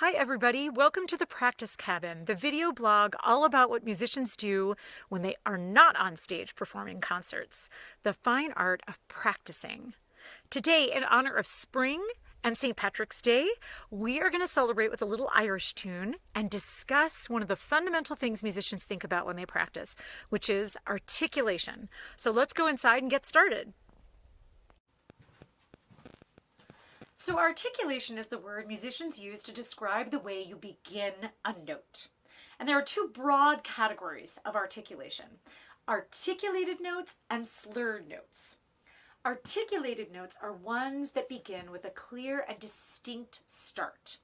Hi everybody, welcome to the Practice Cabin, the video blog all about what musicians do when they are not on stage performing concerts, the fine art of practicing. Today, in honor of spring and St. Patrick's Day, we are going to celebrate with a little Irish tune and discuss one of the fundamental things musicians think about when they practice, which is articulation. So let's go inside and get started. So articulation is the word musicians use to describe the way you begin a note. And there are two broad categories of articulation: articulated notes and slurred notes. Articulated notes are ones that begin with a clear and distinct start.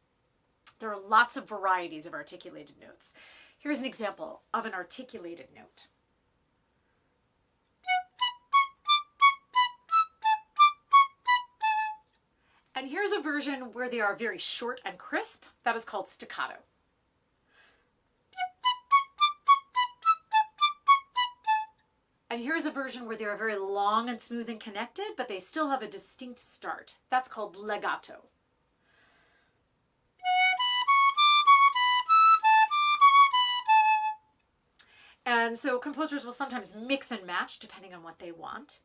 There are lots of varieties of articulated notes. Here's an example of an articulated note. And here's a version where they are very short and crisp. That is called staccato. And here's a version where they are very long and smooth and connected, but they still have a distinct start. That's called legato. And so composers will sometimes mix and match depending on what they want.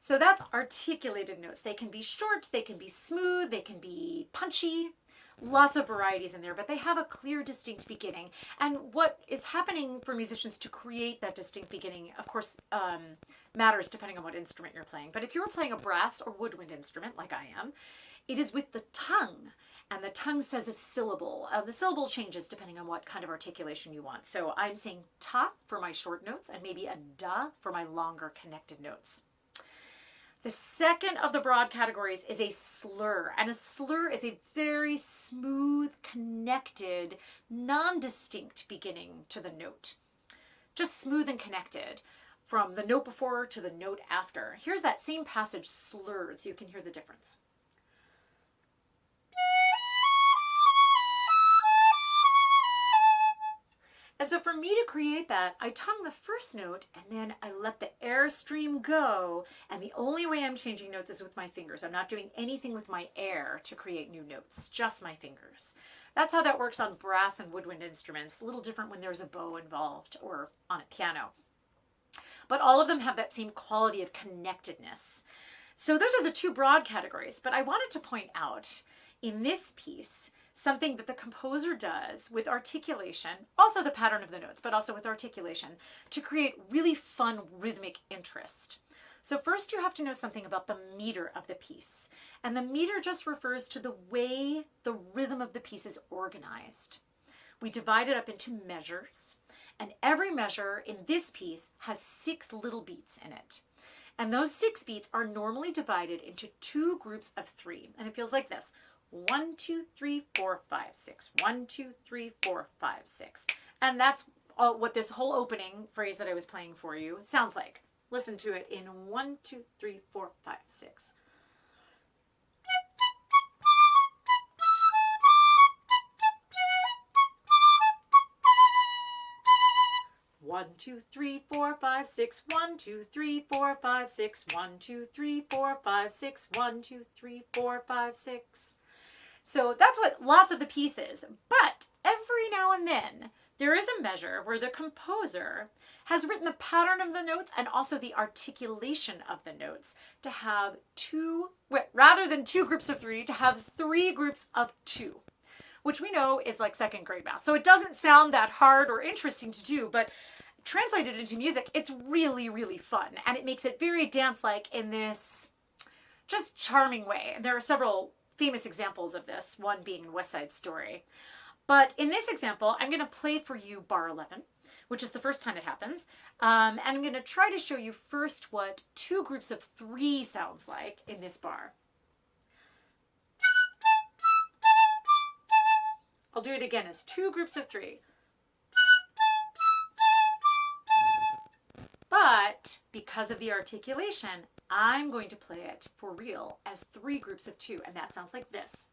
So that's articulated notes. They can be short, they can be smooth, they can be punchy, lots of varieties in there, but they have a clear, distinct beginning. And what is happening for musicians to create that distinct beginning, of course, matters depending on what instrument you're playing. But if you're playing a brass or woodwind instrument, like I am, it is with the tongue. And the tongue says a syllable. The syllable changes depending on what kind of articulation you want. So I'm saying ta for my short notes and maybe a da for my longer connected notes. The second of the broad categories is a slur, and a slur is a very smooth, connected, non-distinct beginning to the note. Just smooth and connected from the note before to the note after. Here's that same passage slurred so you can hear the difference. And so for me to create that, I tongue the first note and then I let the air stream go. And the only way I'm changing notes is with my fingers. I'm not doing anything with my air to create new notes, just my fingers. That's how that works on brass and woodwind instruments. A little different when there's a bow involved or on a piano. But all of them have that same quality of connectedness. So those are the two broad categories. But I wanted to point out in this piece something that the composer does with articulation, also the pattern of the notes, but also with articulation, to create really fun rhythmic interest. So first you have to know something about the meter of the piece. And the meter just refers to the way the rhythm of the piece is organized. We divide it up into measures, and every measure in this piece has 6 little beats in it. And those 6 beats are normally divided into 2 groups of 3. And it feels like this. 1, 2, 3, 4, 5, 6. 1, 2, 3, 4, 5, 6. And that's what this whole opening phrase that I was playing for you sounds like. Listen to it in 1, 2, 3, 4, 5, 6. One, 2, 3, 4, 5, 6. 1, 2, 3, 4, 5, 6. 1, 2, 3, 4, 5, 6. 1, 2, 3, 4, 5, 6. So that's what lots of the piece is. But every now and then, there is a measure where the composer has written the pattern of the notes and also the articulation of the notes to have rather than 2 groups of 3, to have 3 groups of 2, which we know is like second grade math. So it doesn't sound that hard or interesting to do, but translated into music, it's really, really fun. And it makes it very dance-like in this just charming way. And there are several famous examples of this, one being in West Side Story. But in this example, I'm going to play for you bar 11, which is the first time it happens. And I'm going to try to show you first what 2 groups of 3 sounds like in this bar. I'll do it again as 2 groups of 3. But because of the articulation, I'm going to play it for real as 3 groups of 2, and that sounds like this.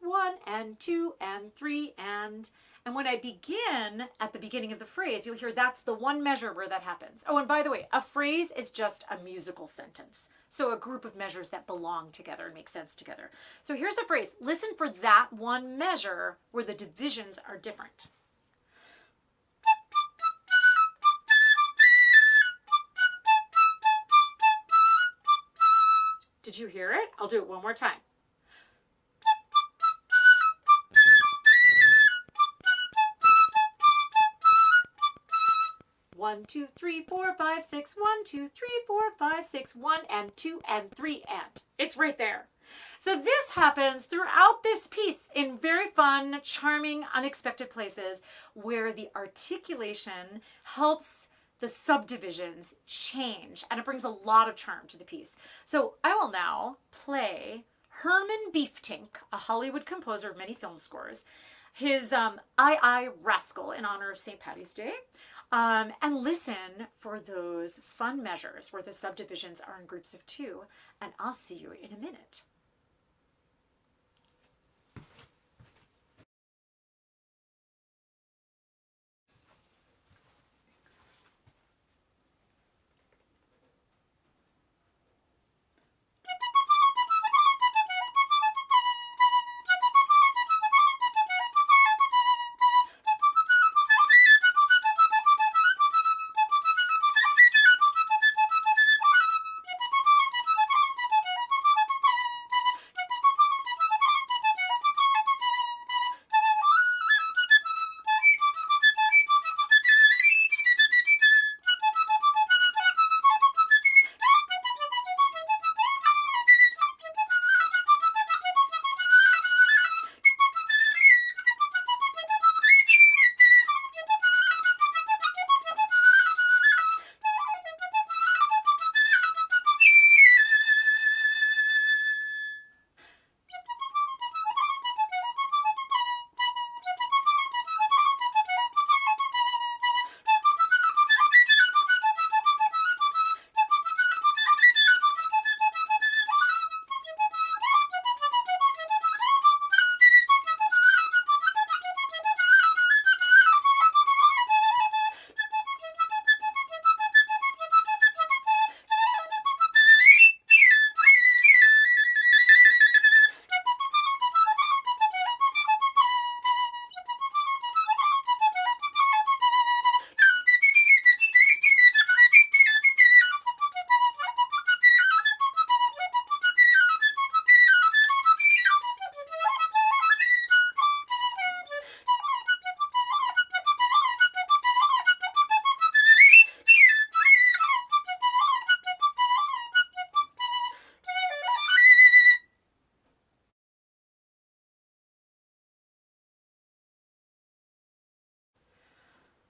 1, 1 and 2 and 3 and when I begin at the beginning of the phrase, you'll hear that's the one measure where that happens. Oh, and by the way, a phrase is just a musical sentence. So a group of measures that belong together and make sense together. So here's the phrase. Listen for that one measure where the divisions are different. Did you hear it? I'll do it one more time. One, two, three, 4, 5, 6, 1, 2, 3, 4, 5, 6, 1 and 2 and 3 and. It's right there. So this happens throughout this piece in very fun, charming, unexpected places where the articulation helps the subdivisions change, and it brings a lot of charm to the piece. So I will now play Herman Beeftink, a Hollywood composer of many film scores, his I Rascal in honor of St. Patty's Day. And listen for those fun measures where the subdivisions are in groups of 2, and I'll see you in a minute.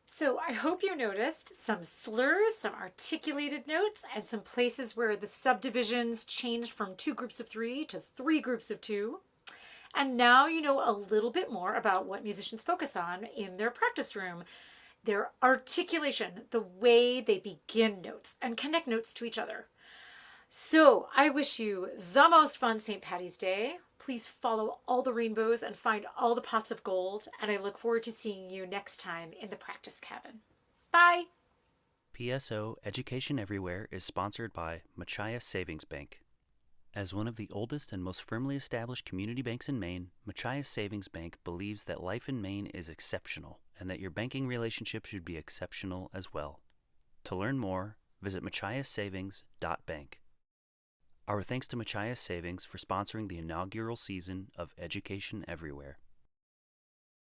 So I hope you noticed some slurs, some articulated notes, and some places where the subdivisions changed from 2 groups of 3 to 3 groups of 2. And now you know a little bit more about what musicians focus on in their practice room. Their articulation, the way they begin notes and connect notes to each other. So I wish you the most fun St. Patty's Day. Please follow all the rainbows and find all the pots of gold. And I look forward to seeing you next time in the practice cabin. Bye. PSO Education Everywhere is sponsored by Machias Savings Bank. As one of the oldest and most firmly established community banks in Maine, Machias Savings Bank believes that life in Maine is exceptional and that your banking relationship should be exceptional as well. To learn more, visit machiassavings.bank. Our thanks to Machias Savings for sponsoring the inaugural season of Education Everywhere.